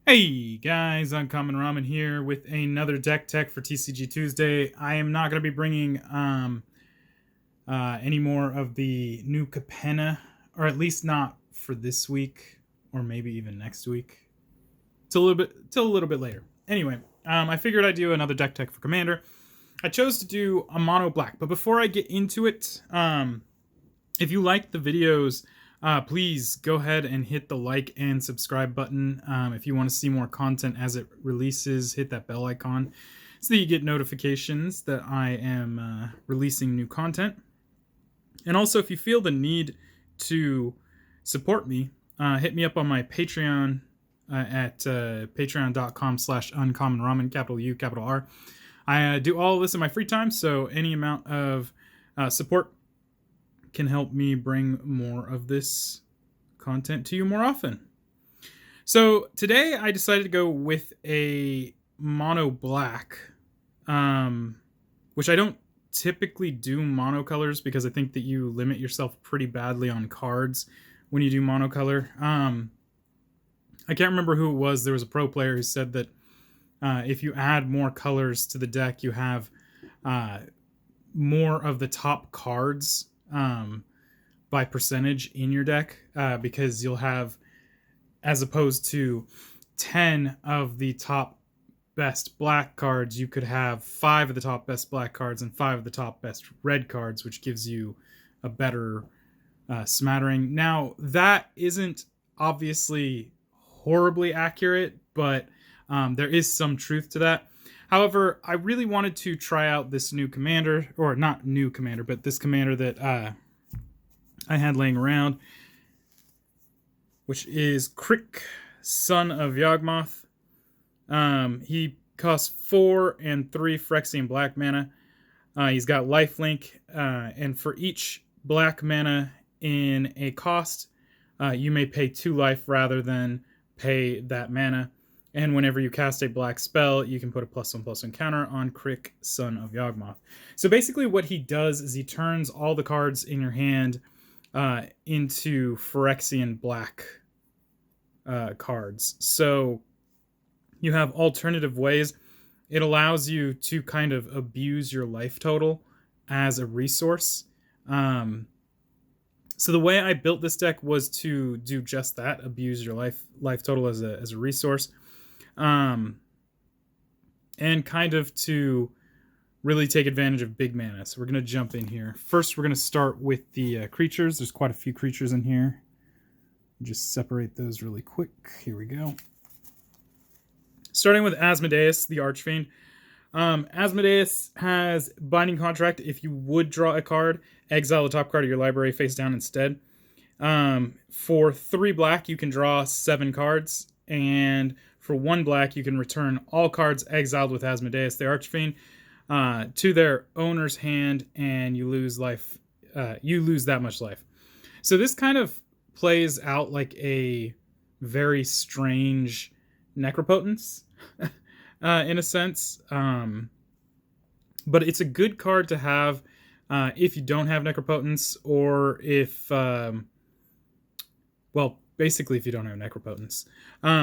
Hey guys, Uncommon Ramen here with another deck tech for TCG Tuesday. I am not going to be bringing any more of the new Capenna, or at least not for this week, or maybe even next week. Till a little bit later. Anyway, I figured I'd do another deck tech for Commander. I chose to do a mono black, but before I get into it, if you like the videos, please go ahead and hit the like and subscribe button. If you want to see more content as it releases, hit that bell icon so that you get notifications that I am releasing new content. And also, if you feel the need to support me, hit me up on my Patreon at patreon.com/uncommonramen, capital U, capital R. I do all of this in my free time, so any amount of support can help me bring more of this content to you more often. So today I decided to go with a mono black, which I don't typically do monocolors because I think that you limit yourself pretty badly on cards when you do monocolor. I can't remember who it was. There was a pro player who said that if you add more colors to the deck, you have more of the top cards by percentage in your deck, because you'll have, as opposed to 10 of the top best black cards, you could have 5 of the top best black cards and 5 of the top best red cards, which gives you a better smattering. Now, that isn't obviously horribly accurate, but there is some truth to that. However, I really wanted to try out this new commander, or not new commander, but this commander that I had laying around, which is Crick, Son of Yawgmoth. He costs 4 and 3 Phyrexian black mana. He's got lifelink, and for each black mana in a cost, you may pay 2 life rather than pay that mana. And whenever you cast a black spell, you can put a +1/+1 counter on Crick, Son of Yawgmoth. So basically what he does is he turns all the cards in your hand into Phyrexian black cards. So you have alternative ways. It allows you to kind of abuse your life total as a resource. So the way I built this deck was to do just that: abuse your life total as a resource, and kind of to really take advantage of big mana. So we're going to jump in here. First, we're going to start with the creatures. There's quite a few creatures in here. Just separate those really quick. Here we go. Starting with Asmodeus, the Archfiend. Asmodeus has Binding Contract. If you would draw a card, exile the top card of your library face down instead. For 3 black, you can draw 7 cards. And for 1 black, you can return all cards exiled with Asmodeus, the Archfiend, to their owner's hand, and you lose life. You lose that much life. So this kind of plays out like a very strange Necropotence, in a sense. But it's a good card to have if you don't have Necropotence, or if, well, basically if you don't have Necropotence.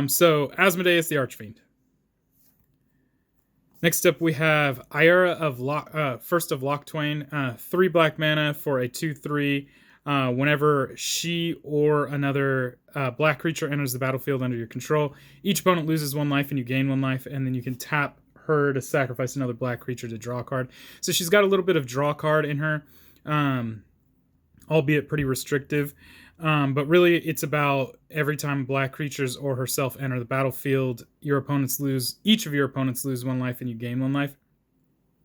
So Asmodeus, the Archfiend. Next up, we have Ira of First of Locktwain, 3 black mana for a 2/3. Whenever she or another black creature enters the battlefield under your control, each opponent loses 1 life and you gain 1 life, and then you can tap her to sacrifice another black creature to draw a card. So she's got a little bit of draw card in her, albeit pretty restrictive. But really, it's about every time black creatures or herself enter the battlefield, each of your opponents lose 1 life and you gain 1 life.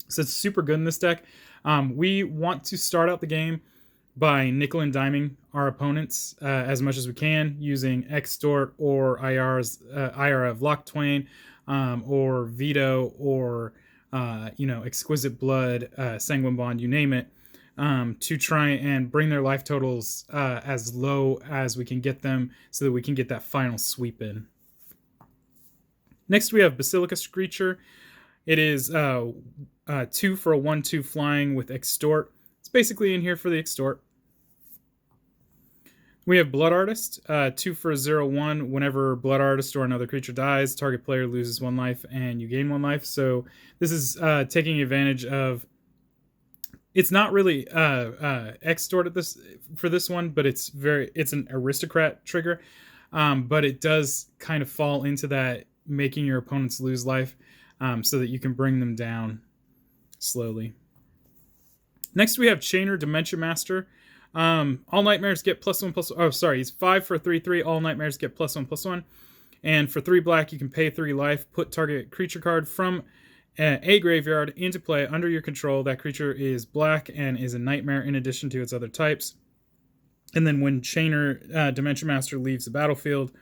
So it's super good in this deck. We want to start out the game by nickel and diming our opponents as much as we can, using Extort or IR of Locktwain, or Veto, or Exquisite Blood, Sanguine Bond, you name it, to try and bring their life totals as low as we can get them, so that we can get that final sweep in. Next, we have Basilica Screecher. It is 2 for a 1/2 flying with Extort. It's basically in here for the Extort. We have Blood Artist, 2 for a 0/1. Whenever Blood Artist or another creature dies, target player loses 1 life and you gain 1 life. So this is taking advantage of. It's not really extort at this for this one, but it's an aristocrat trigger. But it does kind of fall into that making your opponents lose life, so that you can bring them down slowly. Next, we have Chainer, Dimension Master. All nightmares get +1/+1. Oh, sorry, he's 5 for a 3/3. All nightmares get +1/+1. And for 3 black, you can pay 3 life. Put target creature card from a graveyard into play under your control. That creature is black and is a nightmare in addition to its other types. And then when Chainer, Dimension Master leaves the battlefield,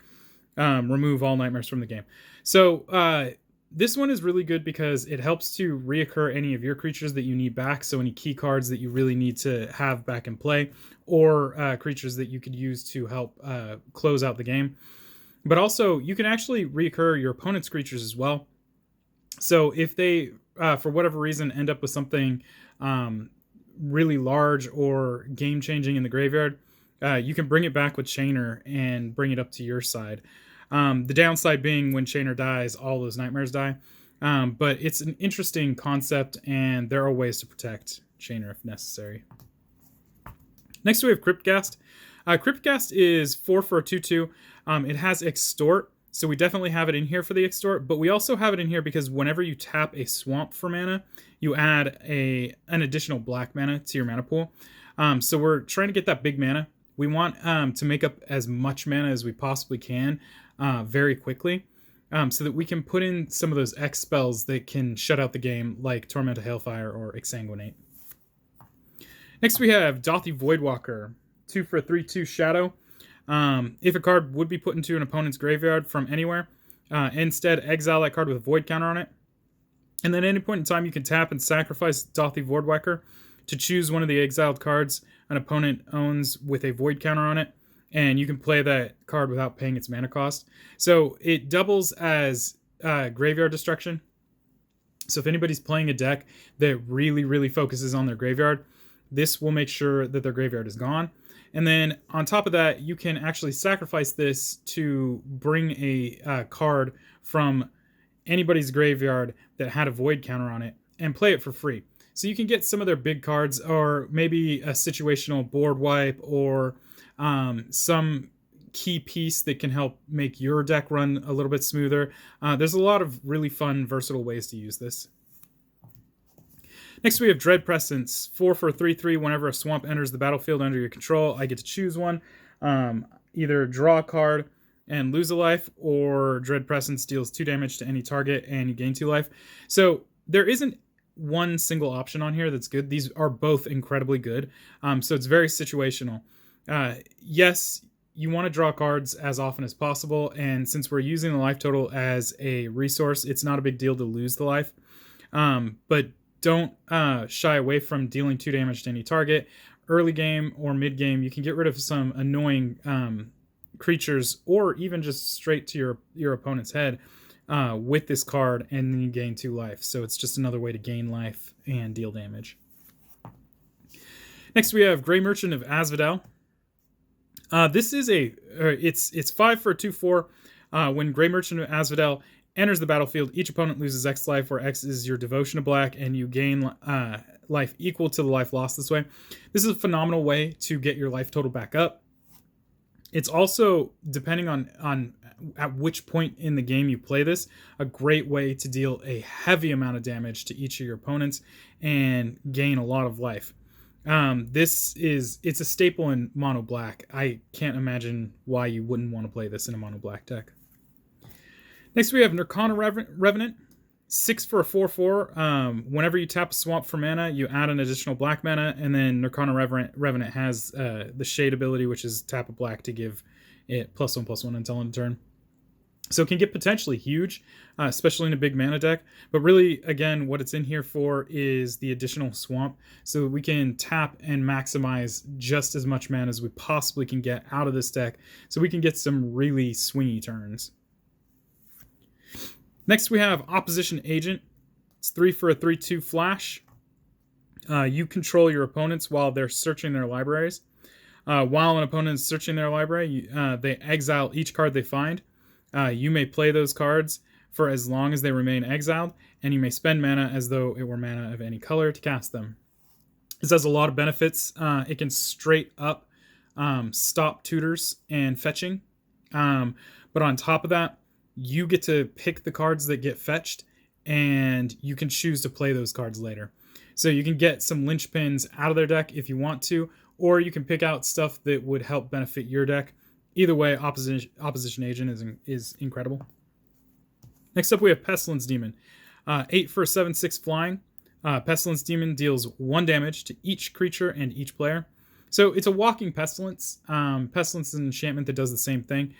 remove all nightmares from the game. So this one is really good because it helps to reoccur any of your creatures that you need back. So any key cards that you really need to have back in play, or creatures that you could use to help close out the game. But also, you can actually reoccur your opponent's creatures as well. So if they, for whatever reason, end up with something really large or game-changing in the graveyard, you can bring it back with Chainer and bring it up to your side. The downside being when Chainer dies, all those nightmares die. But it's an interesting concept, and there are ways to protect Chainer if necessary. Next, we have Cryptghast. Cryptghast is 4 for a 2/2. It has Extort, so we definitely have it in here for the Extort, but we also have it in here because whenever you tap a swamp for mana, you add an additional black mana to your mana pool. So we're trying to get that big mana. We want to make up as much mana as we possibly can very quickly, so that we can put in some of those X spells that can shut out the game, like Torment of Hailfire or Exsanguinate. Next we have Dauthi Voidwalker, 2 for a 3/2 Shadow. If a card would be put into an opponent's graveyard from anywhere, instead exile that card with a void counter on it. And then at any point in time, you can tap and sacrifice Dauthi Voidwalker to choose one of the exiled cards an opponent owns with a void counter on it, and you can play that card without paying its mana cost. So it doubles as graveyard destruction. So if anybody's playing a deck that really, really focuses on their graveyard, this will make sure that their graveyard is gone. And then on top of that, you can actually sacrifice this to bring a card from anybody's graveyard that had a void counter on it and play it for free. So you can get some of their big cards, or maybe a situational board wipe, or some key piece that can help make your deck run a little bit smoother. There's a lot of really fun, versatile ways to use this. Next we have Dread Presence, 4 for a 3/3. Whenever a swamp enters the battlefield under your control, I get to choose one. Either draw a card and lose a life, or Dread Presence deals 2 damage to any target and you gain 2 life. So there isn't one single option on here that's good. These are both incredibly good. So it's very situational. Yes, you want to draw cards as often as possible, and since we're using the life total as a resource, it's not a big deal to lose the life. But don't shy away from dealing 2 damage to any target. Early game or mid game, you can get rid of some annoying creatures, or even just straight to your opponent's head with this card, and then you gain 2 life. So it's just another way to gain life and deal damage. Next we have Grey Merchant of Asphodel. This is it's 5 for a 2/4. When Grey Merchant of Asphodel enters the battlefield, each opponent loses X life, where X is your devotion to black, and you gain life equal to the life lost this way. This is a phenomenal way to get your life total back up. It's also, depending on at which point in the game you play this, a great way to deal a heavy amount of damage to each of your opponents and gain a lot of life. It's a staple in mono black. I can't imagine why you wouldn't want to play this in a mono black deck. Next we have Nirkana Revenant, 6 for a 4/4. Whenever you tap a swamp for mana, you add an additional black mana, and then Nirkana Revenant has the Shade ability, which is tap a black to give it +1/+1 until end of turn. So it can get potentially huge, especially in a big mana deck. But really, again, what it's in here for is the additional swamp, so we can tap and maximize just as much mana as we possibly can get out of this deck, so we can get some really swingy turns. Next we have Opposition Agent. It's 3 for a 3/2 flash. You control your opponents while they're searching their libraries. While an opponent is searching their library, they exile each card they find. You may play those cards for as long as they remain exiled, and you may spend mana as though it were mana of any color to cast them. This has a lot of benefits. It can straight up stop tutors and fetching. But on top of that, you get to pick the cards that get fetched, and you can choose to play those cards later. So you can get some linchpins out of their deck if you want to, or you can pick out stuff that would help benefit your deck. Either way, Opposition Agent is incredible. Next up, we have Pestilence Demon. 8 for 7/6 flying. Pestilence Demon deals 1 damage to each creature and each player. So it's a walking Pestilence. Pestilence is an enchantment that does the same thing.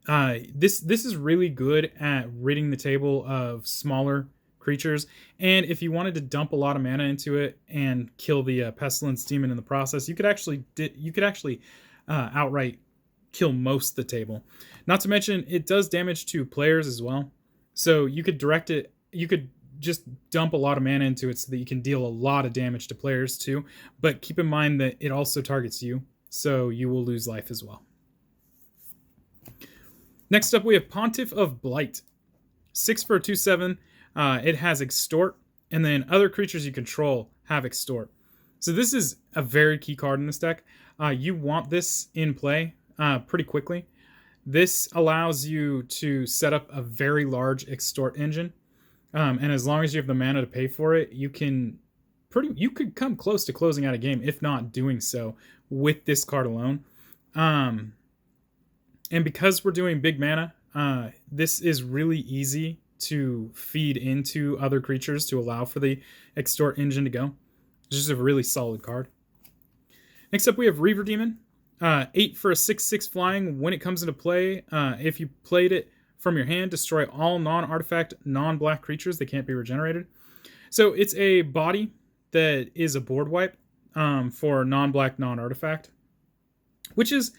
This is really good at ridding the table of smaller creatures, and if you wanted to dump a lot of mana into it and kill the Pestilence Demon in the process, you could actually outright kill most of the table. Not to mention, it does damage to players as well. So you could direct it, you could just dump a lot of mana into it so that you can deal a lot of damage to players too. But keep in mind that it also targets you, so you will lose life as well. Next up, we have Pontiff of Blight. 6 for 2/7. It has Extort, and then other creatures you control have Extort. So this is a very key card in this deck. You want this in play pretty quickly. This allows you to set up a very large Extort engine, and as long as you have the mana to pay for it, you could come close to closing out a game, if not doing so, with this card alone. And because we're doing big mana, this is really easy to feed into other creatures to allow for the Extort engine to go. It's just a really solid card. Next up, we have Reaver Demon. 8 for a 6/6 flying. When it comes into play, if you played it from your hand, destroy all non-artifact, non-black creatures that can't be regenerated. So it's a body that is a board wipe for non-black, non-artifact, which is...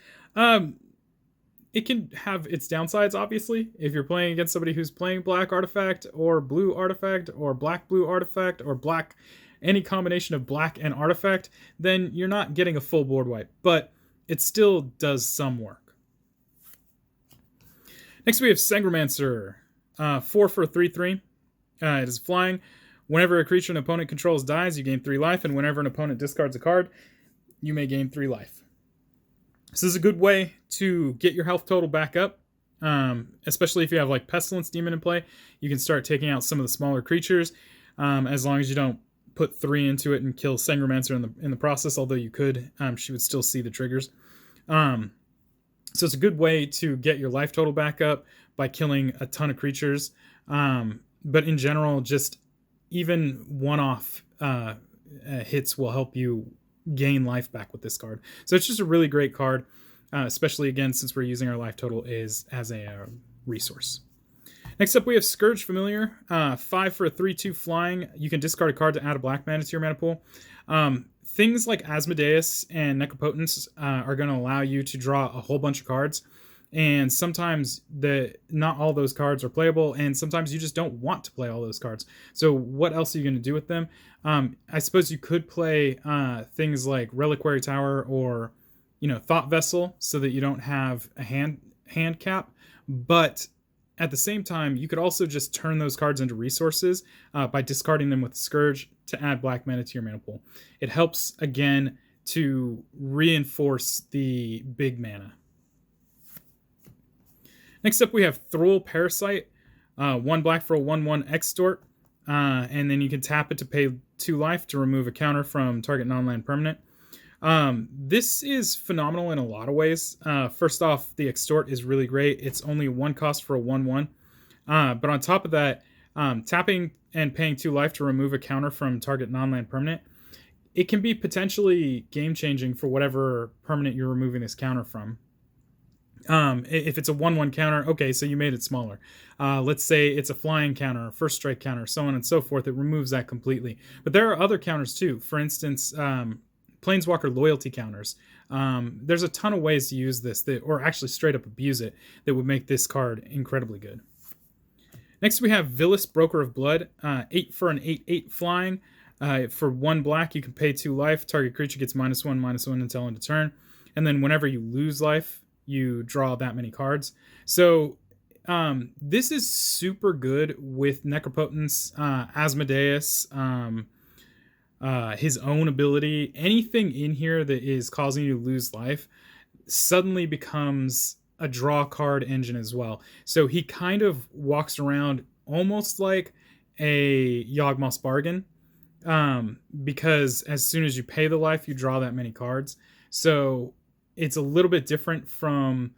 it can have its downsides, obviously. If you're playing against somebody who's playing black artifact or blue artifact or black blue artifact or black, any combination of black and artifact, then you're not getting a full board wipe, but it still does some work. Next we have Sangromancer. 4 for 3/3. It is flying. Whenever a creature an opponent controls dies, you gain 3 life, and whenever an opponent discards a card, you may gain 3 life. This is a good way to get your health total back up, especially if you have like Pestilence Demon in play. You can start taking out some of the smaller creatures, as long as you don't put 3 into it and kill Sangromancer in the process, although you could. She would still see the triggers. So it's a good way to get your life total back up by killing a ton of creatures. But in general, just even one-off hits will help you gain life back with this card. So it's just a really great card, especially again since we're using our life total as a resource. Next up we have Scourge Familiar. 5 for a 3/2 flying. You can discard a card to add a black mana to your mana pool. Things like Asmodeus and Necropotence are going to allow you to draw a whole bunch of cards, and sometimes not all those cards are playable, and sometimes you just don't want to play all those cards. So what else are you going to do with them? I suppose you could play things like Reliquary Tower or Thought Vessel so that you don't have a hand cap, but at the same time, you could also just turn those cards into resources by discarding them with Scourge to add black mana to your mana pool. It helps, again, to reinforce the big mana. Next up, we have Thrall Parasite. 1 black for a 1/1 Extort. And then you can tap it to pay 2 life to remove a counter from target non-land permanent. This is phenomenal in a lot of ways. First off, the Extort is really great. It's only 1 cost for a 1/1. But on top of that, tapping and paying 2 life to remove a counter from target non-land permanent, it can be potentially game-changing for whatever permanent you're removing this counter from. If it's a 1/1 counter, okay, so you made it smaller. Let's say it's a flying counter, a first strike counter, so on and so forth. It removes that completely. But there are other counters too. For instance, Planeswalker loyalty counters. There's a ton of ways to use this, or actually straight up abuse it, that would make this card incredibly good. Next we have Villis, Broker of Blood. 8 for an 8/8 flying. For 1 black, you can pay 2 life. Target creature gets -1/-1 until end of turn. And then whenever you lose life, you draw that many cards. So this is super good with Necropotence, Asmodeus, his own ability. Anything in here that is causing you to lose life suddenly becomes a draw card engine as well. So he kind of walks around almost like a Yawgmoth bargain, because as soon as you pay the life, you draw that many cards. So it's a little bit different from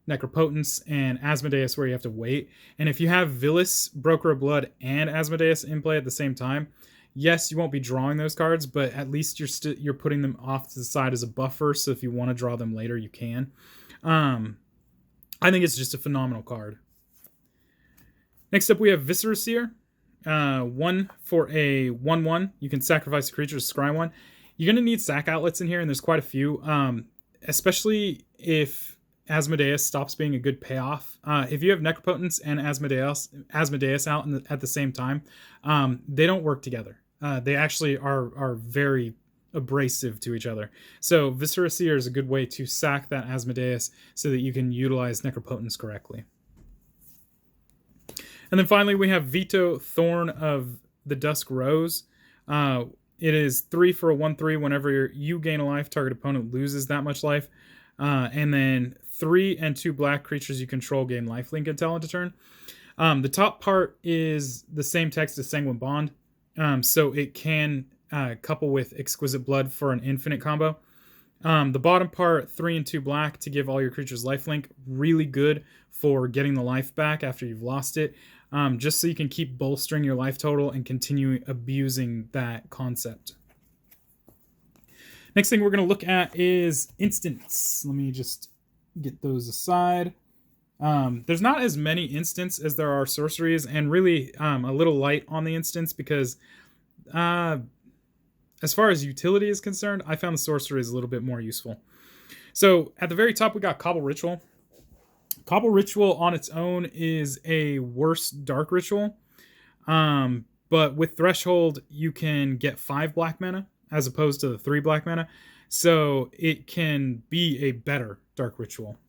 Necropotence and Asmodeus, where you have to wait. And if you have Villis, Broker of Blood, and Asmodeus in play at the same time, yes, you won't be drawing those cards, but at least you're putting them off to the side as a buffer. So if you want to draw them later, you can. I think it's just a phenomenal card. Next up, we have Viscera Seer. 1 for a 1/1. You can sacrifice a creature to scry 1. You're going to need sack outlets in here, and there's quite a few, especially if Asmodeus stops being a good payoff. If you have Necropotence and Asmodeus out at the same time, they don't work together. They actually are very abrasive to each other. So Viscera Seer is a good way to sack that Asmodeus so that you can utilize Necropotence correctly. And then finally, we have Veto, Thorn of the Dusk Rose. It is 3 for a 1/3. Whenever you gain a life, target opponent loses that much life. And then 3 and 2 black creatures you control gain lifelink until end of turn. The top part is the same text as Sanguine Bond, so it can couple with Exquisite Blood for an infinite combo. The bottom part, 3 and 2 black to give all your creatures lifelink. Really good for getting the life back after you've lost it, just so you can keep bolstering your life total and continue abusing that concept. Next thing we're going to look at is instants. Let me just get those aside. There's not as many instants as there are sorceries, and really a little light on the instants because as far as utility is concerned, I found the sorceries a little bit more useful. So at the very top, we got Cobble Ritual. Cobble Ritual on its own is a worse dark ritual, but with Threshold, you can get 5 black mana as opposed to the 3 black mana, so it can be a better dark ritual.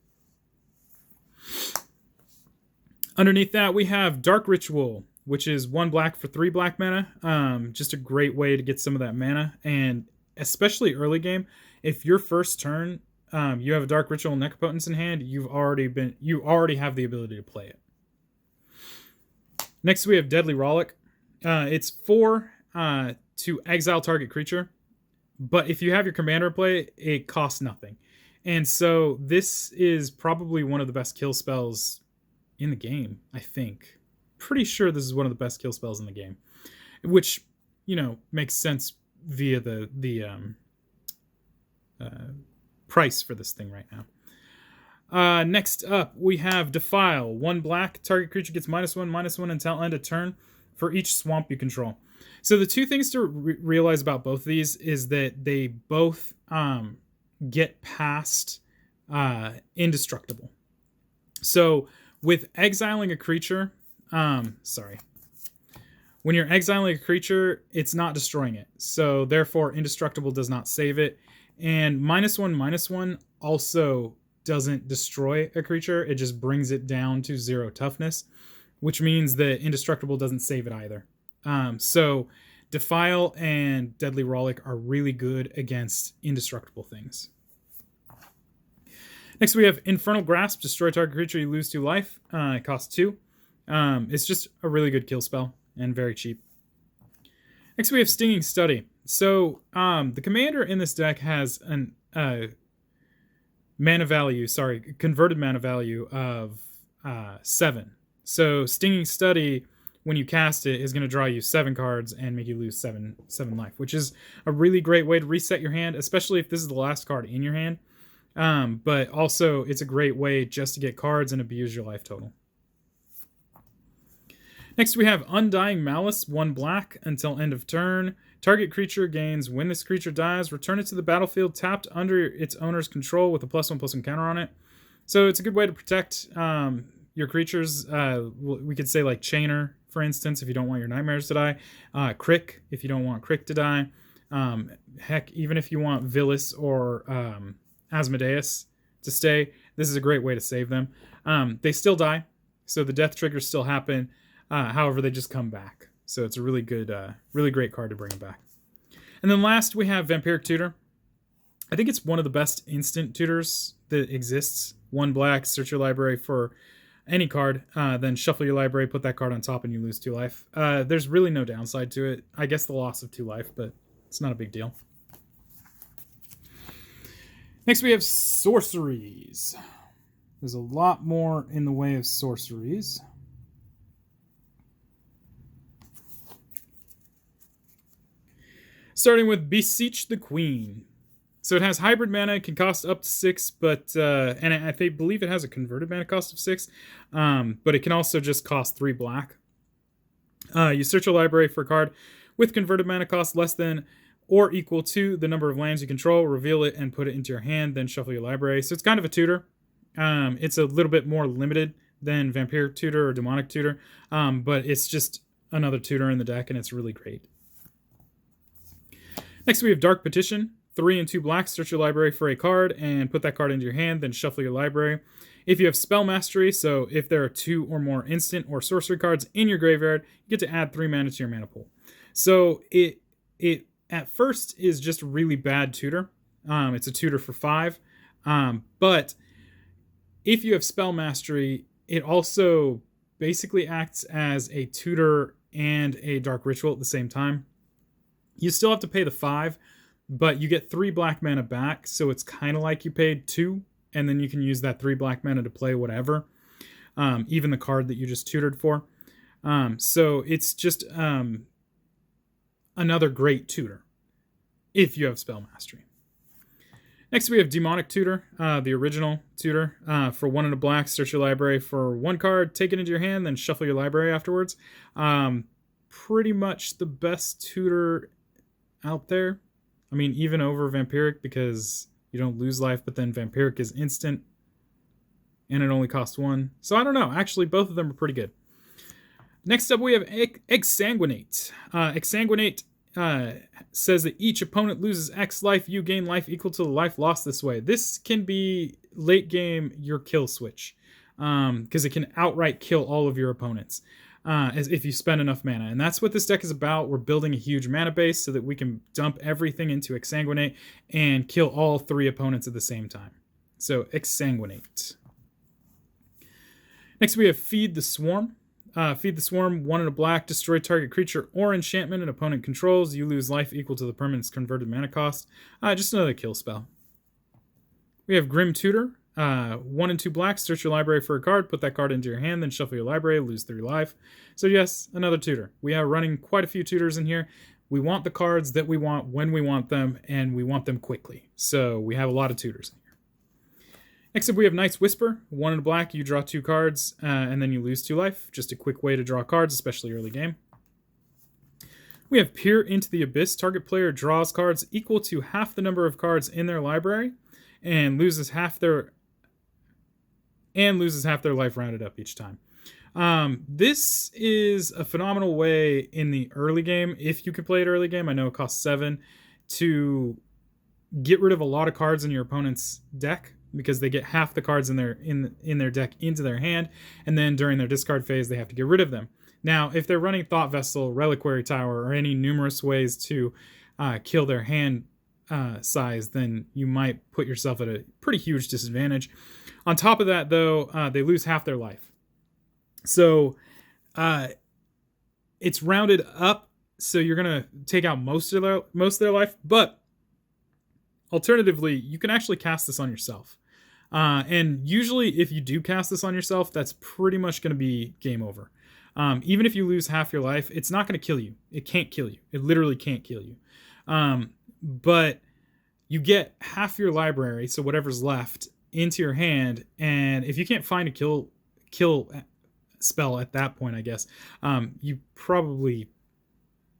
Underneath that, we have Dark Ritual, which is 1 black for 3 black mana. Just a great way to get some of that mana, and especially early game, if your first turn you have a Dark Ritual and Necropotence in hand, you already have the ability to play it. Next, we have Deadly Rollick. It's 4 to exile target creature, but if you have your commander play, it costs nothing. And so this is probably one of the best kill spells in the game, I think. Pretty sure this is one of the best kill spells in the game, which, makes sense via the price for this thing right now. Next up, we have Defile. 1 black, target creature gets -1/-1 until end of turn for each swamp you control. So the two things to realize about both of these is that they both get past indestructible. So with exiling a creature, when you're exiling a creature, it's not destroying it. So therefore, indestructible does not save it. And -1/-1 also doesn't destroy a creature. It just brings it down to 0 toughness, which means that indestructible doesn't save it either. So Defile and Deadly Rollick are really good against indestructible things. Next, we have Infernal Grasp. Destroy target creature, you lose 2 life. It costs 2. It's just a really good kill spell and very cheap. Next, we have Stinging Study. So the commander in this deck has an converted mana value of 7. So Stinging Study, when you cast it, is going to draw you 7 cards and make you lose 7 life, which is a really great way to reset your hand, especially if this is the last card in your hand. But also, it's a great way just to get cards and abuse your life total. Next, we have Undying Malice, 1 black until end of turn. Target creature gains, when this creature dies, return it to the battlefield tapped under its owner's control with a +1/+1 counter on it. So it's a good way to protect your creatures. We could say like Chainer for instance, if you don't want your nightmares to die. Crick, if you don't want Crick to die. Heck, even if you want Villis or Asmodeus to stay, this is a great way to save them. They still die, so the death triggers still happen. However, they just come back. So it's a really good, really great card to bring them back. And then last, we have Vampiric Tutor. I think it's one of the best instant tutors that exists. 1 black, search your library for any card, then shuffle your library, put that card on top, and you lose 2 life. There's really no downside to it. I guess the loss of 2 life, but it's not a big deal. Next, we have Sorceries. There's a lot more in the way of Sorceries. Starting with Beseech the Queen. So it has hybrid mana. It can cost up to 6, but and I believe it has a converted mana cost of 6. But it can also just cost 3 black. You search a library for a card with converted mana cost less than or equal to the number of lands you control. Reveal it and put it into your hand. Then shuffle your library. So it's kind of a tutor. It's a little bit more limited than Vampiric Tutor or Demonic Tutor, but it's just another tutor in the deck, and it's really great. Next, we have Dark Petition. 3 and 2 blacks, search your library for a card and put that card into your hand, then shuffle your library. If you have Spell Mastery, so if there are 2 or more instant or sorcery cards in your graveyard, you get to add 3 mana to your mana pool. So it at first is just a really bad tutor. It's a tutor for 5. But if you have Spell Mastery, it also basically acts as a tutor and a Dark Ritual at the same time. You still have to pay the 5, but you get 3 black mana back, so it's kind of like you paid 2, and then you can use that 3 black mana to play whatever, even the card that you just tutored for. So it's just another great tutor, if you have Spell Mastery. Next, we have Demonic Tutor, the original tutor. For 1 and a black, search your library for 1 card, take it into your hand, then shuffle your library afterwards. Pretty much the best tutor out there. I mean, even over Vampiric, because you don't lose life, but then Vampiric is instant, and it only costs 1. So I don't know. Actually, both of them are pretty good. Next up, we have Exsanguinate. Exsanguinate says that each opponent loses X life, you gain life equal to the life lost this way. This can be late game your kill switch, because it can outright kill all of your opponents. As if you spend enough mana. And that's what this deck is about. We're building a huge mana base so that we can dump everything into Exsanguinate and kill all 3 opponents at the same time. So Exsanguinate. Next, we have Feed the Swarm. Feed the Swarm, 1 and a black, destroy target creature or enchantment an opponent controls. You lose life equal to the permanent's converted mana cost. Just another kill spell. We have Grim Tutor. 1 and 2 blacks, search your library for a card, put that card into your hand, then shuffle your library, lose 3 life. So yes, another tutor. We are running quite a few tutors in here. We want the cards that we want when we want them, and we want them quickly. So we have a lot of tutors in here. Next up, we have Night's Whisper. 1 and a black, you draw 2 cards, and then you lose 2 life. Just a quick way to draw cards, especially early game. We have Peer into the Abyss. Target player draws cards equal to half the number of cards in their library, and loses half their life rounded up each time. This is a phenomenal way in the early game, if you can play it early game. I know it costs 7 to get rid of a lot of cards in your opponent's deck, because they get half the cards in their deck into their hand, and then during their discard phase they have to get rid of them. Now, if they're running Thought Vessel, Reliquary Tower, or any numerous ways to kill their hand size, then you might put yourself at a pretty huge disadvantage. On top of that, though, they lose half their life. So it's rounded up, so you're going to take out most of their life. But alternatively, you can actually cast this on yourself. And usually, if you do cast this on yourself, that's pretty much going to be game over. Even if you lose half your life, it's not going to kill you. It can't kill you. It literally can't kill you. But you get half your library, so whatever's left, into your hand, and if you can't find a kill spell at that point, I guess, you probably,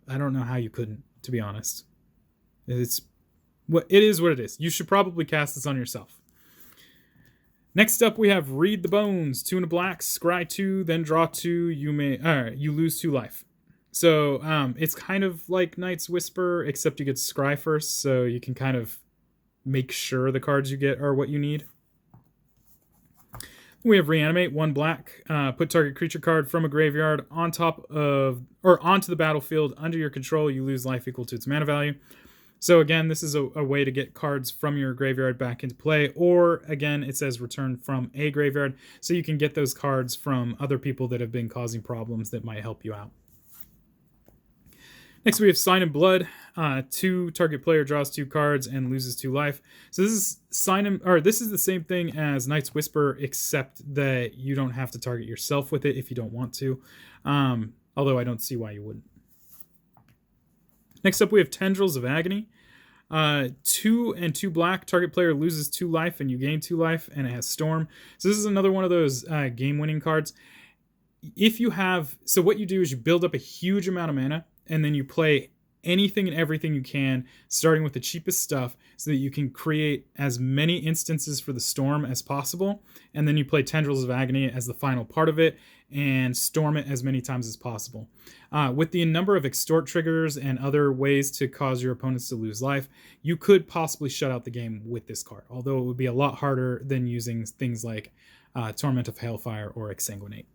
I don't know how you couldn't, to be honest. It is what it is. You should probably cast this on yourself. Next up, we have Read the Bones. 2 and a black, scry 2, then draw 2. You lose 2 life. So it's kind of like Night's Whisper, except you get scry first, so you can kind of make sure the cards you get are what you need. We have Reanimate. 1 black. Put target creature card from a graveyard on top of or onto the battlefield under your control. You lose life equal to its mana value. So again, this is a way to get cards from your graveyard back into play, or again, it says return from a graveyard, so you can get those cards from other people that have been causing problems that might help you out. Next, we have Sign in Blood. 2 target player draws 2 cards and loses 2 life. So this is this is the same thing as Night's Whisper, except that you don't have to target yourself with it if you don't want to. Although I don't see why you wouldn't. Next up, we have Tendrils of Agony. 2 and 2 black. Target player loses 2 life and you gain 2 life, and it has Storm. So this is another one of those game-winning cards. So what you do is you build up a huge amount of mana, and then you play anything and everything you can, starting with the cheapest stuff, so that you can create as many instances for the Storm as possible, and then you play Tendrils of Agony as the final part of it, and storm it as many times as possible. With the number of extort triggers and other ways to cause your opponents to lose life, you could possibly shut out the game with this card, although it would be a lot harder than using things like Torment of Hailfire or Exsanguinate.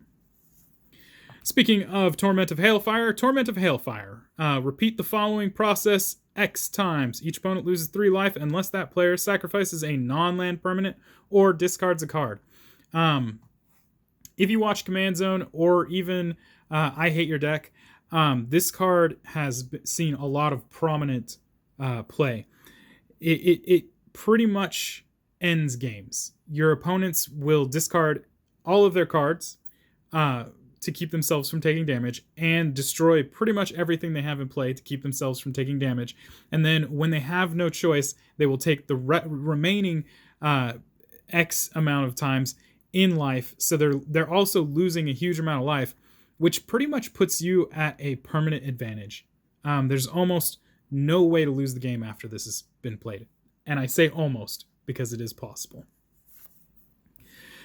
Speaking of Torment of Hailfire, repeat the following process X times. Each opponent loses 3 life unless that player sacrifices a non-land permanent or discards a card. If you watch Command Zone or even I Hate Your Deck, this card has seen a lot of prominent play. It pretty much ends games. Your opponents will discard all of their cards to keep themselves from taking damage, and destroy pretty much everything they have in play to keep themselves from taking damage. And then when they have no choice, they will take the remaining X amount of times in life. So they're also losing a huge amount of life, which pretty much puts you at a permanent advantage. There's almost no way to lose the game after this has been played. And I say almost because it is possible.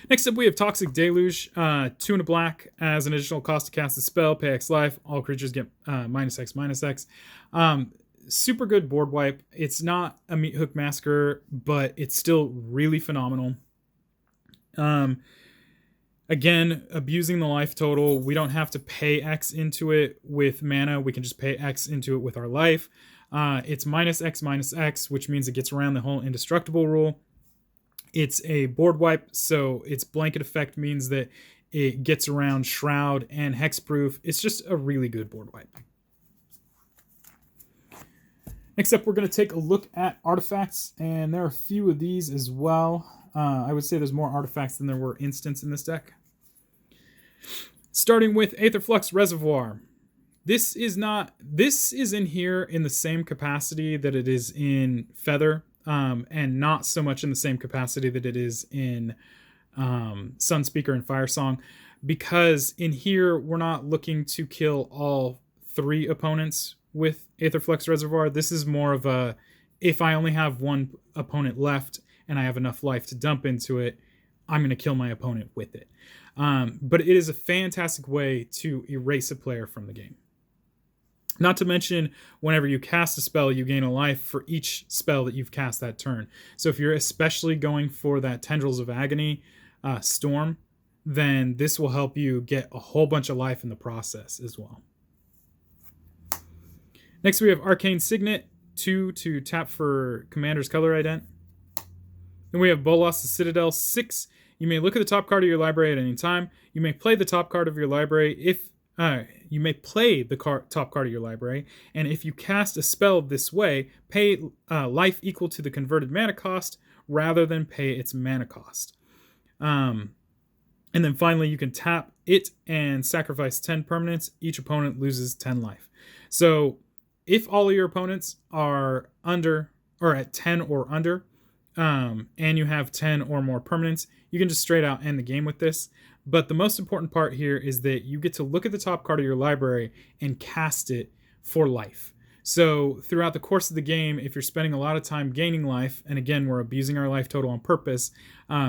Next up, we have Toxic Deluge. 2 and a black. As an additional cost to cast a spell, pay X life. All creatures get -X/-X. Super good board wipe. It's not a Meat Hook Massacre, but it's still really phenomenal. Again, abusing the life total. We don't have to pay X into it with mana. We can just pay X into it with our life. It's -X/-X, which means it gets around the whole indestructible rule. It's a board wipe, so its blanket effect means that it gets around Shroud and Hexproof. It's just a really good board wipe. Next up, we're going to take a look at artifacts, and there are a few of these as well. I would say there's more artifacts than there were instants in this deck. Starting with Aetherflux Reservoir. This is in here in the same capacity that it is in Feather, and not so much in the same capacity that it is in Sunspeaker and Firesong, because in here we're not looking to kill all 3 opponents with Aetherflux Reservoir. This is more of a, if I only have 1 opponent left and I have enough life to dump into it, I'm going to kill my opponent with it. But it is a fantastic way to erase a player from the game. Not to mention, whenever you cast a spell, you gain a life for each spell that you've cast that turn. So if you're especially going for that Tendrils of Agony Storm, then this will help you get a whole bunch of life in the process as well. Next, we have Arcane Signet, 2 to tap for Commander's Color Ident. Then we have Bolas the Citadel, 6. You may look at the top card of your library at any time. You may play the top card of your library top card of your library, and if you cast a spell this way, pay life equal to the converted mana cost rather than pay its mana cost. And then finally, you can tap it and sacrifice 10 permanents. Each opponent loses 10 life. So if all of your opponents are under or at 10 or under, and you have 10 or more permanents, you can just straight out end the game with this. But the most important part here is that you get to look at the top card of your library and cast it for life. So throughout the course of the game, if you're spending a lot of time gaining life, and again, we're abusing our life total on purpose,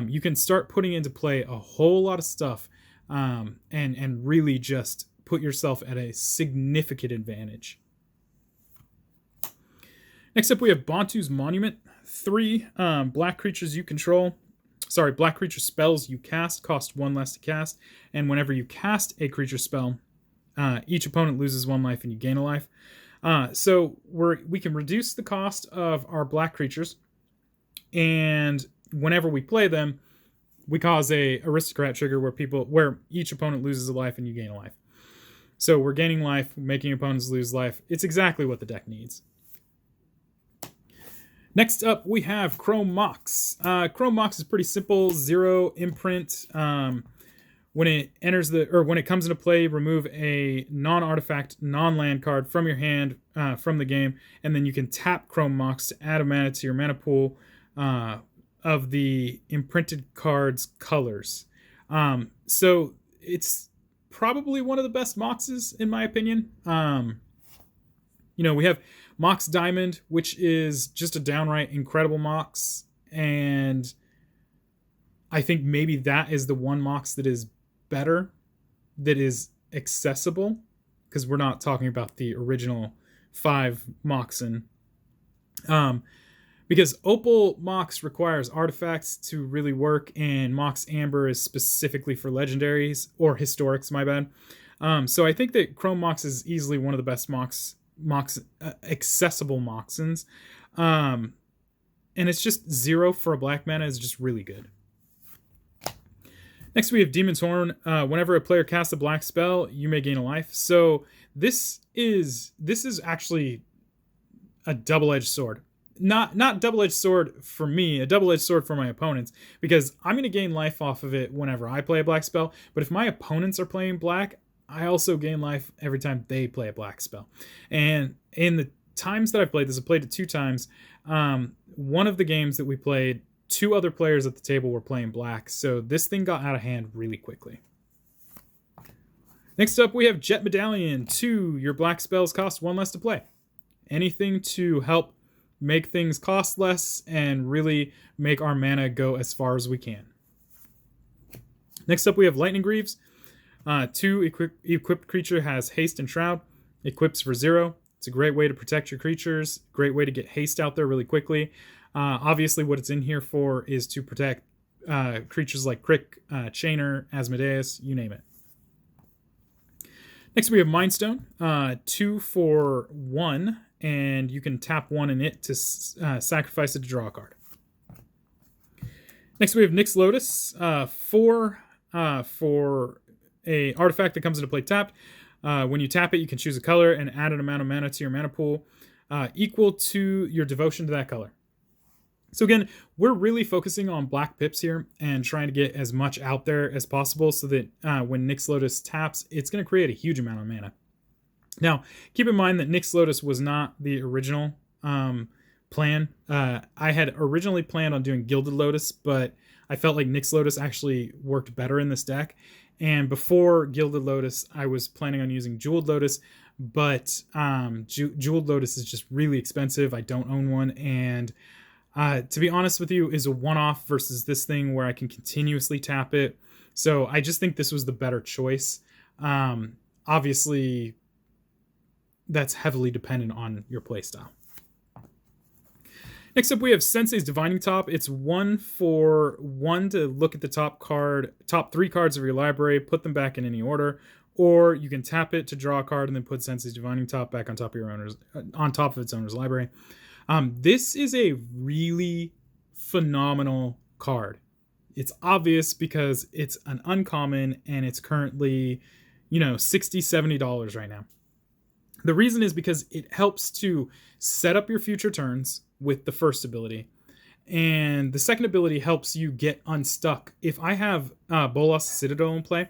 you can start putting into play a whole lot of stuff, and really just put yourself at a significant advantage. Next up, we have Bantu's Monument. 3 black creatures you control. Sorry, black creature spells you cast cost 1 less to cast, and whenever you cast a creature spell, each opponent loses 1 life and you gain a life. So we can reduce the cost of our black creatures, and whenever we play them, we cause a aristocrat trigger where each opponent loses a life and you gain a life. So we're gaining life, making opponents lose life. It's exactly what the deck needs. Next up, we have Chrome Mox. Chrome Mox is pretty simple. 0 imprint. When it comes into play, remove a non-artifact, non-land card from your hand from the game, and then you can tap Chrome Mox to add a mana to your mana pool of the imprinted card's colors. So it's probably one of the best Moxes in my opinion. We have Mox Diamond, which is just a downright incredible Mox, and I think maybe that is the one Mox that is better, that is accessible, because we're not talking about the original 5 Moxen. Because Opal Mox requires artifacts to really work, and Mox Amber is specifically for legendaries, or historics, my bad. So I think that Chrome Mox is easily one of the best accessible Moxens. And it's just 0 for a black mana is just really good. Next, we have Demon's Horn. Whenever a player casts a black spell, you may gain a life. So this is actually a double-edged sword. Not double-edged sword for me, a double-edged sword for my opponents, because I'm going to gain life off of it whenever I play a black spell. But if my opponents are playing black, I also gain life every time they play a black spell. And in the times that I've played this, I've played it 2 times. One of the games that we played, 2 other players at the table were playing black, so this thing got out of hand really quickly. Next up, we have Jet Medallion. 2, your black spells cost 1 less to play. Anything to help make things cost less and really make our mana go as far as we can. Next up, we have Lightning Greaves. 2 equipped creature has haste and shroud. Equips for 0. It's a great way to protect your creatures. Great way to get haste out there really quickly. Obviously, what it's in here for is to protect creatures like Crick, Chainer, Asmodeus, you name it. Next, we have Mind Stone. 2 for 1, and you can tap 1 in it to sacrifice it to draw a card. Next, we have Nyx Lotus. 4 for a artifact that comes into play tapped. When you tap it, you can choose a color and add an amount of mana to your mana pool equal to your devotion to that color. So again, we're really focusing on black pips here and trying to get as much out there as possible so that when Nyx Lotus taps, it's going to create a huge amount of mana. Now, keep in mind that Nyx Lotus was not the original plan. I had originally planned on doing Gilded Lotus, but I felt like Nyx Lotus actually worked better in this deck. And before Gilded Lotus, I was planning on using Jeweled Lotus, but Jeweled Lotus is just really expensive. I don't own one, and to be honest with you, is a one-off versus this thing where I can continuously tap it. So I just think this was the better choice. Obviously, that's heavily dependent on your playstyle. Next up, we have Sensei's Divining Top. It's 1 for 1 to look at the top 3 cards of your library, put them back in any order, or you can tap it to draw a card and then put Sensei's Divining Top back on top of its owner's library. This is a really phenomenal card. It's obvious because it's an uncommon and it's currently, $60, $70 right now. The reason is because it helps to set up your future turns with the first ability. And the second ability helps you get unstuck. If I have Bolas Citadel in play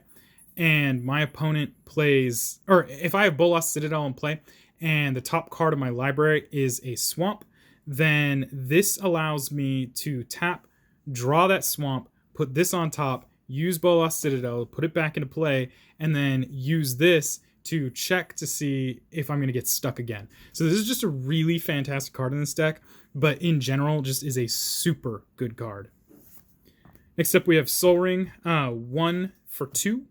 and my opponent plays, or if I have Bolas Citadel in play and the top card of my library is a swamp, then this allows me to tap, draw that swamp, put this on top, use Bolas Citadel, put it back into play, and then use this to check to see if I'm going to get stuck again. So this is just a really fantastic card in this deck, but in general just is a super good card. Next up we have Soul Ring, 1 for 2.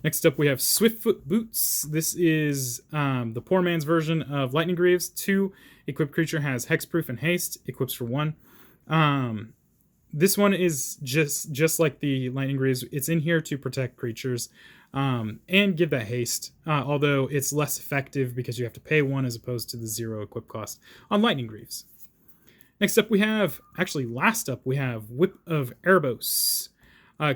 Next up we have Swiftfoot Boots. This is the poor man's version of Lightning Greaves. 2 equipped creature has hexproof and haste, equips for 1. This one is just like the Lightning Greaves. It's in here to protect creatures and give that haste, although it's less effective because you have to pay 1 as opposed to the 0 equip cost on Lightning Greaves. Next up we have, last up we have Whip of Erebos.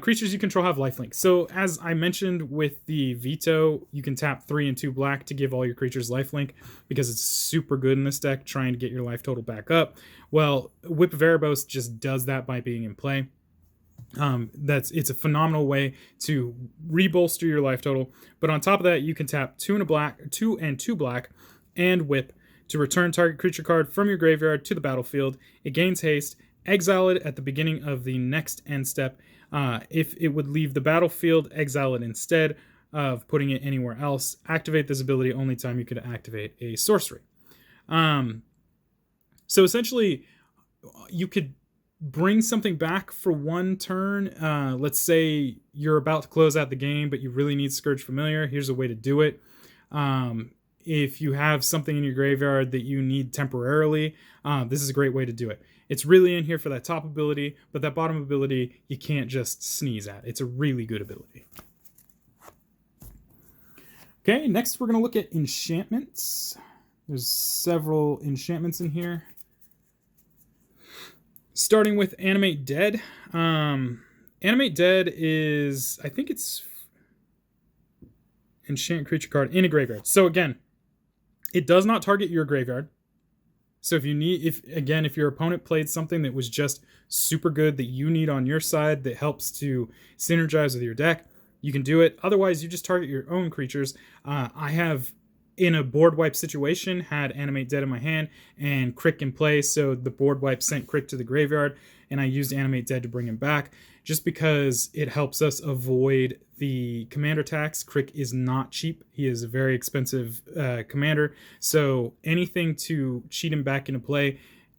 Creatures you control have lifelink. So as I mentioned with the veto, you can tap 3 and 2 black to give all your creatures lifelink because it's super good in this deck trying to get your life total back up. Well, Whip of Erebos just does that by being in play. It's a phenomenal way to rebolster your life total. But on top of that, you can tap 2 and 2 black and Whip to return target creature card from your graveyard to the battlefield. It gains haste. Exile it at the beginning of the next end step. If it would leave the battlefield, exile it instead of putting it anywhere else. Activate this ability only time you could activate a sorcery. So essentially, you could bring something back for 1 turn. Let's say you're about to close out the game, but you really need Scourge Familiar. Here's a way to do it. If you have something in your graveyard that you need temporarily, this is a great way to do it. It's really in here for that top ability, but that bottom ability, you can't just sneeze at. It's a really good ability. Okay, next we're going to look at enchantments. There's several enchantments in here. Starting with Animate Dead. Animate Dead is, I think it's enchant creature card in a graveyard. So again, it does not target your graveyard. So if your opponent played something that was just super good that you need on your side that helps to synergize with your deck, you can do it. Otherwise, you just target your own creatures. I have, in a board wipe situation, had Animate Dead in my hand and Crick in play, so the board wipe sent Crick to the graveyard, and I used Animate Dead to bring him back, just because it helps us avoid the commander tax. Crick is not cheap. He is a very expensive commander, so anything to cheat him back into play,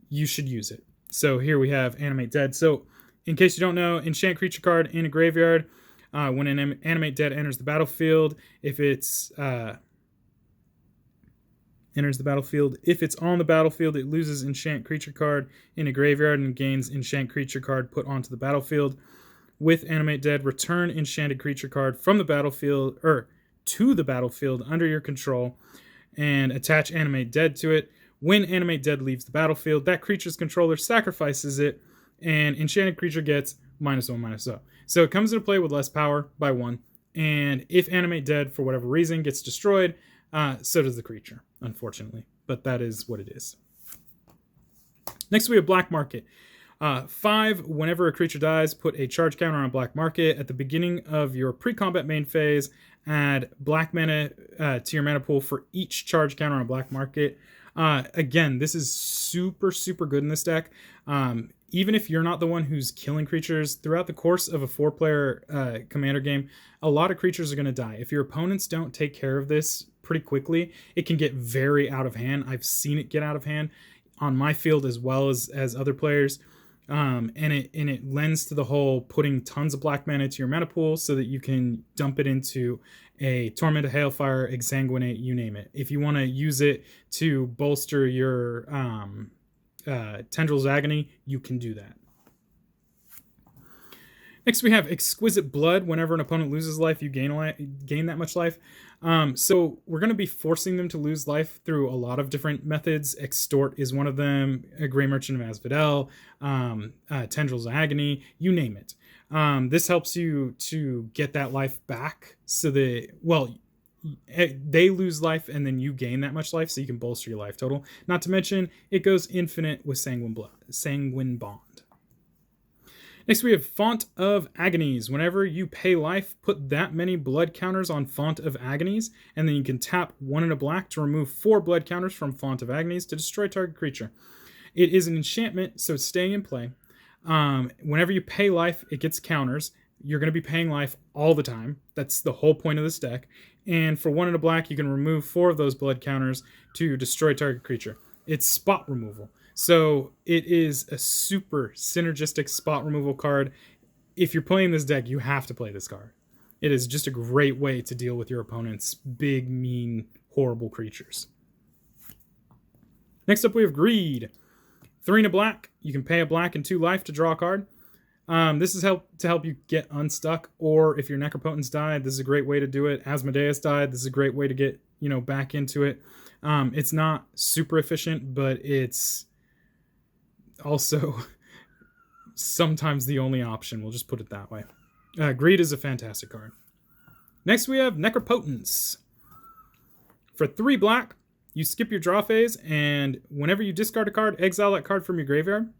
you should use it. So here we have Animate Dead. So in case you don't know, enchant creature card in a graveyard. When an Animate Dead enters the battlefield, if it's on the battlefield, it loses enchant creature card in a graveyard and gains enchant creature card put onto the battlefield. With Animate Dead, return enchanted creature card from the battlefield to the battlefield under your control and attach Animate Dead to it. When Animate Dead leaves the battlefield, that creature's controller sacrifices it, and enchanted creature gets -1/-0. So it comes into play with less power by 1, and if Animate Dead, for whatever reason, gets destroyed, so does the creature, unfortunately. But that is what it is. Next, we have Black Market. 5, whenever a creature dies, put a charge counter on Black Market. At the beginning of your pre-combat main phase, add black mana to your mana pool for each charge counter on Black Market. Again, this is super, super good in this deck. Even if you're not the one who's killing creatures, throughout the course of a 4-player commander game, a lot of creatures are going to die. If your opponents don't take care of this pretty quickly, it can get very out of hand. I've seen it get out of hand on my field as well as other players. And it lends to the whole putting tons of black mana to your mana pool so that you can dump it into a Torment of Hailfire, Exsanguinate, you name it. If you want to use it to bolster your Tendrils Agony, you can do that. Next, we have Exquisite Blood. Whenever an opponent loses life, you gain that much life. So we're going to be forcing them to lose life through a lot of different methods. Extort is one of them. A Grey Merchant of Asphodel, Tendrils of Agony, you name it. This helps you to get that life back so that, they lose life and then you gain that much life so you can bolster your life total. Not to mention, it goes infinite with Sanguine Bond. Next, we have Font of Agonies. Whenever you pay life, put that many blood counters on Font of Agonies, and then you can tap 1 and a black to remove 4 blood counters from Font of Agonies to destroy target creature. It is an enchantment, so it's staying in play. Whenever you pay life, it gets counters. you're going to be paying life all the time. That's the whole point of this deck. And for 1 and a black, you can remove 4 of those blood counters to destroy target creature. It's spot removal. So it is a super synergistic spot removal card. If you're playing this deck, you have to play this card. It is just a great way to deal with your opponent's big, mean, horrible creatures. Next up, we have Greed. 3 and a black. You can pay a black and 2 life to draw a card. This is to help you get unstuck, or if your Necropotence died, this is a great way to do it. Asmodeus died, this is a great way to get, back into it. It's not super efficient, but it's also sometimes the only option. We'll just put it that way. Greed is a fantastic card. Next, we have Necropotence. For 3 black, you skip your draw phase, and whenever you discard a card, exile that card from your graveyard.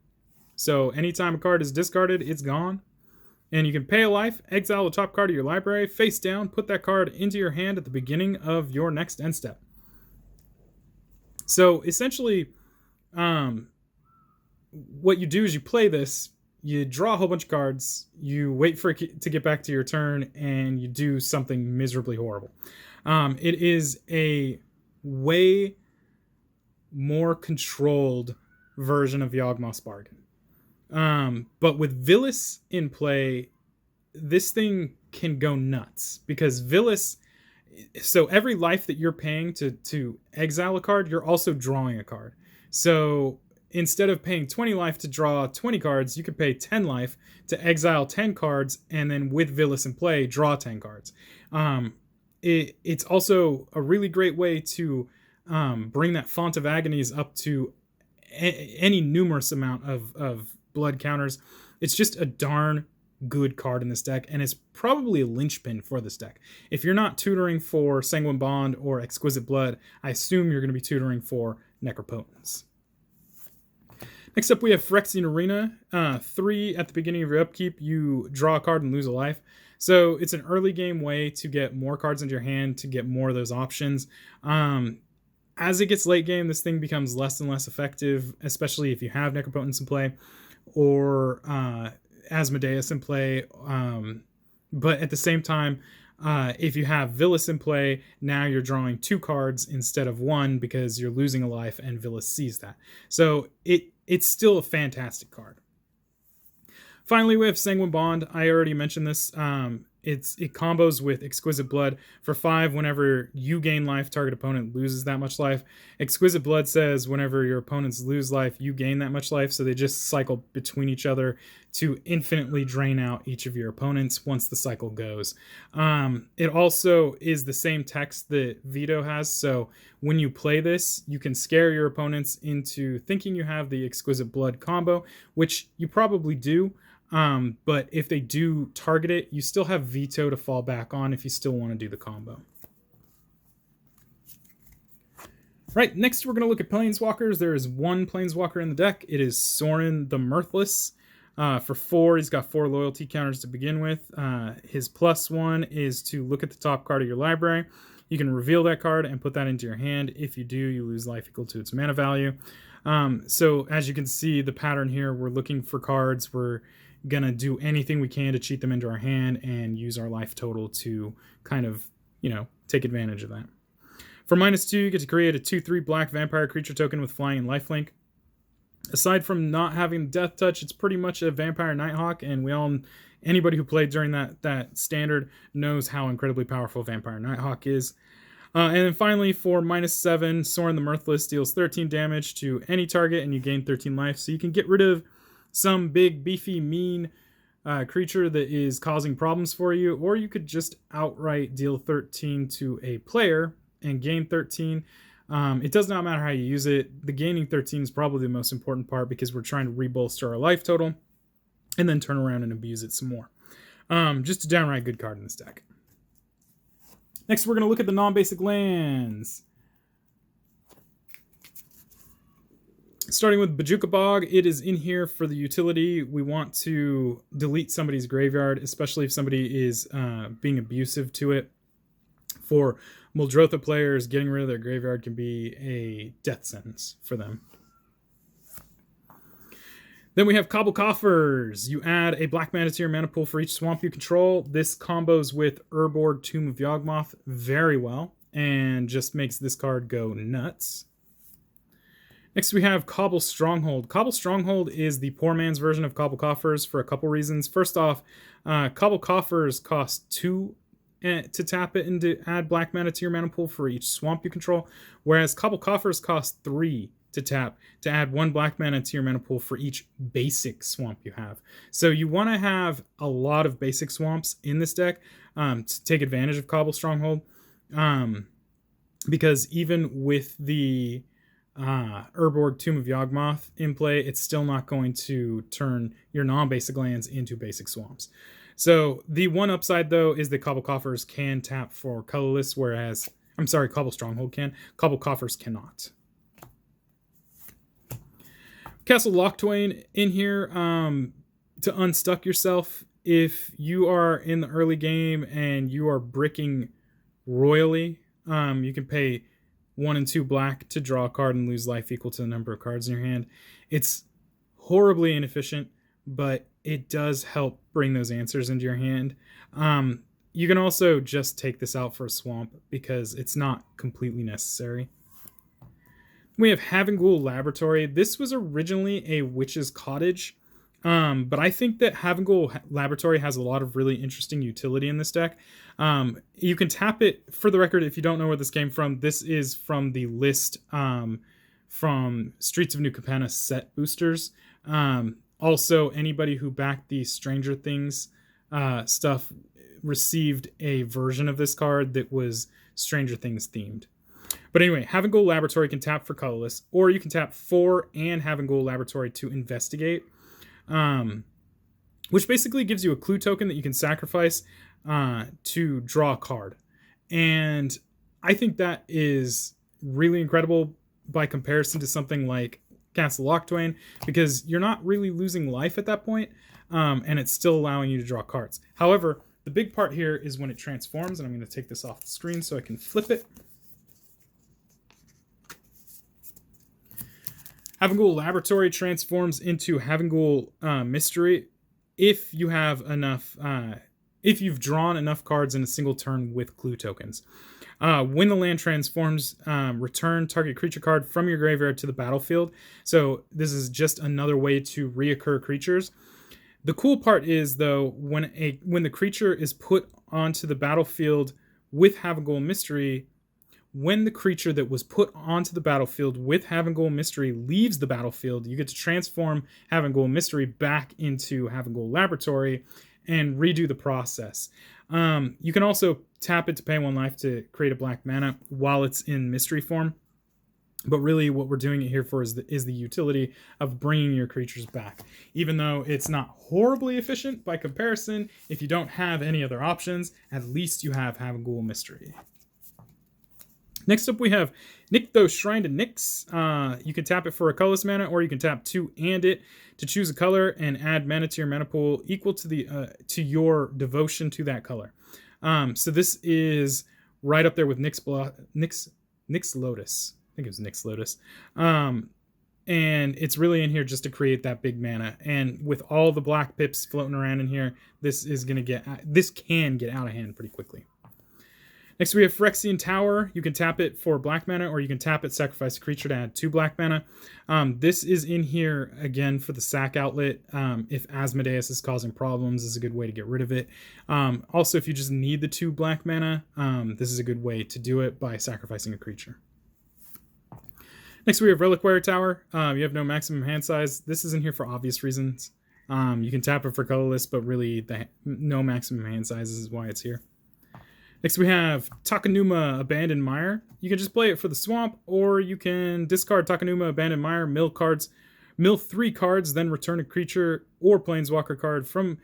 So anytime a card is discarded, it's gone. And you can pay a life, exile the top card of your library, face down, put that card into your hand at the beginning of your next end step. So essentially, what you do is you play this, you draw a whole bunch of cards, you wait for it to get back to your turn, and you do something miserably horrible. It is a way more controlled version of Yawgmoth's Bargain. But with Vilis in play, this thing can go nuts, because Vilis, so every life that you're paying to exile a card, you're also drawing a card. So instead of paying 20 life to draw 20 cards, you could pay 10 life to exile 10 cards, and then with Vilis in play, draw 10 cards. It's also a really great way to bring that Font of Agonies up to any numerous amount of blood counters. It's just a darn good card in this deck, and it's probably a linchpin for this deck. If you're not tutoring for Sanguine Bond or Exquisite Blood, I assume you're going to be tutoring for Necropotence. Next up, we have Phyrexian Arena. 3 at the beginning of your upkeep, you draw a card and lose a life. So it's an early game way to get more cards into your hand, to get more of those options. As it gets late game, this thing becomes less and less effective, especially if you have Necropotence in play or Asmodeus in play. But at the same time, if you have Vilis in play, now you're drawing 2 cards instead of 1 because you're losing a life and Vilis sees that. So it's still a fantastic card. Finally, we have Sanguine Bond. I already mentioned this. It combos with Exquisite Blood. For 5, whenever you gain life, target opponent loses that much life. Exquisite Blood says whenever your opponents lose life, you gain that much life. So they just cycle between each other to infinitely drain out each of your opponents once the cycle goes. It also is the same text that Veto has. So when you play this, you can scare your opponents into thinking you have the Exquisite Blood combo, which you probably do. But if they do target it, you still have Veto to fall back on if you still want to do the combo. Right, next we're going to look at Planeswalkers. There is 1 Planeswalker in the deck. It is Sorin the Mirthless. For 4, he's got 4 loyalty counters to begin with. His +1 is to look at the top card of your library. You can reveal that card and put that into your hand. If you do, you lose life equal to its mana value. So as you can see, the pattern here, we're looking for cards. We're gonna do anything we can to cheat them into our hand and use our life total to kind of, take advantage of that. For -2, you get to create a 2/3 black vampire creature token with flying and lifelink. Aside from not having death touch, it's pretty much a vampire Nighthawk, and anybody who played during that standard knows how incredibly powerful vampire Nighthawk is. And then finally, for -7, Sorin the Mirthless deals 13 damage to any target, and you gain 13 life. So you can get rid of some big, beefy, mean creature that is causing problems for you, or you could just outright deal 13 to a player and gain 13. It does not matter how you use it. The gaining 13 is probably the most important part, because we're trying to rebolster our life total and then turn around and abuse it some more. Just a downright good card in this deck. Next, we're going to look at the non-basic lands. Starting with Bojuka Bog, it is in here for the utility. We want to delete somebody's graveyard, especially if somebody is being abusive to it. For Muldrotha players, getting rid of their graveyard can be a death sentence for them. Then we have Cobble Coffers. You add a black mana to your mana pool for each swamp you control. This combos with Urborg, Tomb of Yawgmoth very well and just makes this card go nuts. Next, we have Cobble Stronghold. Cobble Stronghold is the poor man's version of Cobble Coffers for a couple reasons. First off, Cobble Coffers cost 2 to tap it and to add black mana to your mana pool for each swamp you control, whereas Cobble Coffers cost 3 to tap to add 1 black mana to your mana pool for each basic swamp you have. So you want to have a lot of basic swamps in this deck to take advantage of Cobble Stronghold, because even with the Urborg Tomb of Yawgmoth in play, it's still not going to turn your non-basic lands into basic swamps. So the one upside, though, is that Cobble Coffers can tap for colorless, whereas, I'm sorry, Cobble Stronghold can. Cobble Coffers cannot. Castle Lochtwain in here to unstuck yourself. If you are in the early game and you are bricking royally, you can pay 1 and 2 black to draw a card and lose life equal to the number of cards in your hand. It's horribly inefficient, but it does help bring those answers into your hand. You can also just take this out for a swamp because it's not completely necessary. We have Havengul Laboratory. This was originally a Witch's Cottage, but I think that Havengul Laboratory has a lot of really interesting utility in this deck. You can tap it, for the record, if you don't know where this came from, this is from the list from Streets of New Capenna set boosters. Also, anybody who backed the Stranger Things stuff received a version of this card that was Stranger Things themed. But anyway, Havengul Laboratory can tap for colorless, or you can tap 4 and Havengul Laboratory to investigate, which basically gives you a clue token that you can sacrifice to draw a card. And I think that is really incredible by comparison to something like Castle Lochtwain, because you're not really losing life at that point, and it's still allowing you to draw cards. However, the big part here is when it transforms, and I'm going to take this off the screen so I can flip it. Havengul Laboratory transforms into Havengul Mystery if you have enough, if you've drawn enough cards in a single turn with clue tokens. When the land transforms, return target creature card from your graveyard to the battlefield. So this is just another way to reoccur creatures. The cool part is, though, when the creature is put onto the battlefield with Havengul Mystery, when the creature that was put onto the battlefield with Havengul Mystery leaves the battlefield, you get to transform Havengul Mystery back into Havengul Laboratory and redo the process. You can also tap it to pay 1 life to create a black mana while it's in mystery form. But really what we're doing it here for is the utility of bringing your creatures back. Even though it's not horribly efficient by comparison, if you don't have any other options, at least you have Havengul Mystery. Next up, we have Nykthos Shrine to Nyx. You can tap it for a colorless mana, or you can tap 2 and it to choose a color and add mana to your mana pool equal to the to your devotion to that color. So this is right up there with Nyx Lotus. I think it was Nyx Lotus. And it's really in here just to create that big mana. And with all the black pips floating around in here, this can get out of hand pretty quickly. Next, we have Phyrexian Tower. You can tap it for black mana, or you can tap it, sacrifice a creature to add 2 black mana. This is in here, again, for the sack outlet. If Asmodeus is causing problems, this is a good way to get rid of it. Also, if you just need the 2 black mana, this is a good way to do it by sacrificing a creature. Next, we have Reliquary Tower. You have no maximum hand size. This is in here for obvious reasons. You can tap it for colorless, but really no maximum hand size is why it's here. Next, we have Takenuma Abandoned Mire. You can just play it for the swamp, or you can discard Takenuma Abandoned Mire, mill 3 cards, then return a creature or planeswalker card from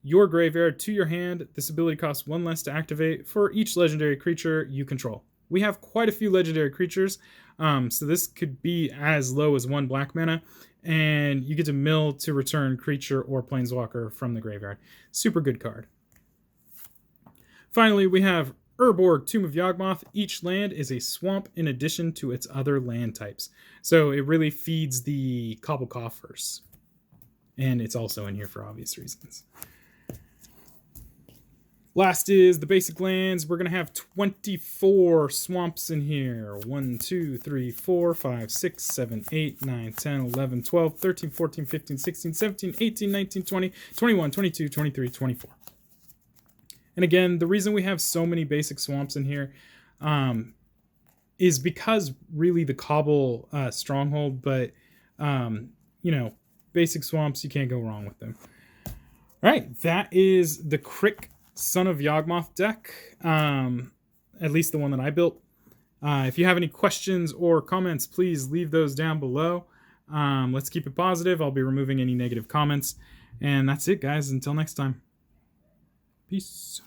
your graveyard to your hand. This ability costs 1 less to activate for each legendary creature you control. We have quite a few legendary creatures, so this could be as low as 1 black mana, and you get to mill to return creature or planeswalker from the graveyard. Super good card. Finally, we have Urborg, Tomb of Yawgmoth. Each land is a swamp in addition to its other land types. So it really feeds the Cobble Coffers. And it's also in here for obvious reasons. Last is the basic lands. We're going to have 24 swamps in here. 1, 2, 3, 4, 5, 6, 7, 8, 9, 10, 11, 12, 13, 14, 15, 16, 17, 18, 19, 20, 21, 22, 23, 24. And again, the reason we have so many basic swamps in here is because really the Cobble stronghold, but you know, basic swamps, you can't go wrong with them. All right, that is the Crick Son of Yawgmoth deck, at least the one that I built. If you have any questions or comments, please leave those down below. Let's keep it positive. I'll be removing any negative comments. And that's it, guys. Until next time. Peace.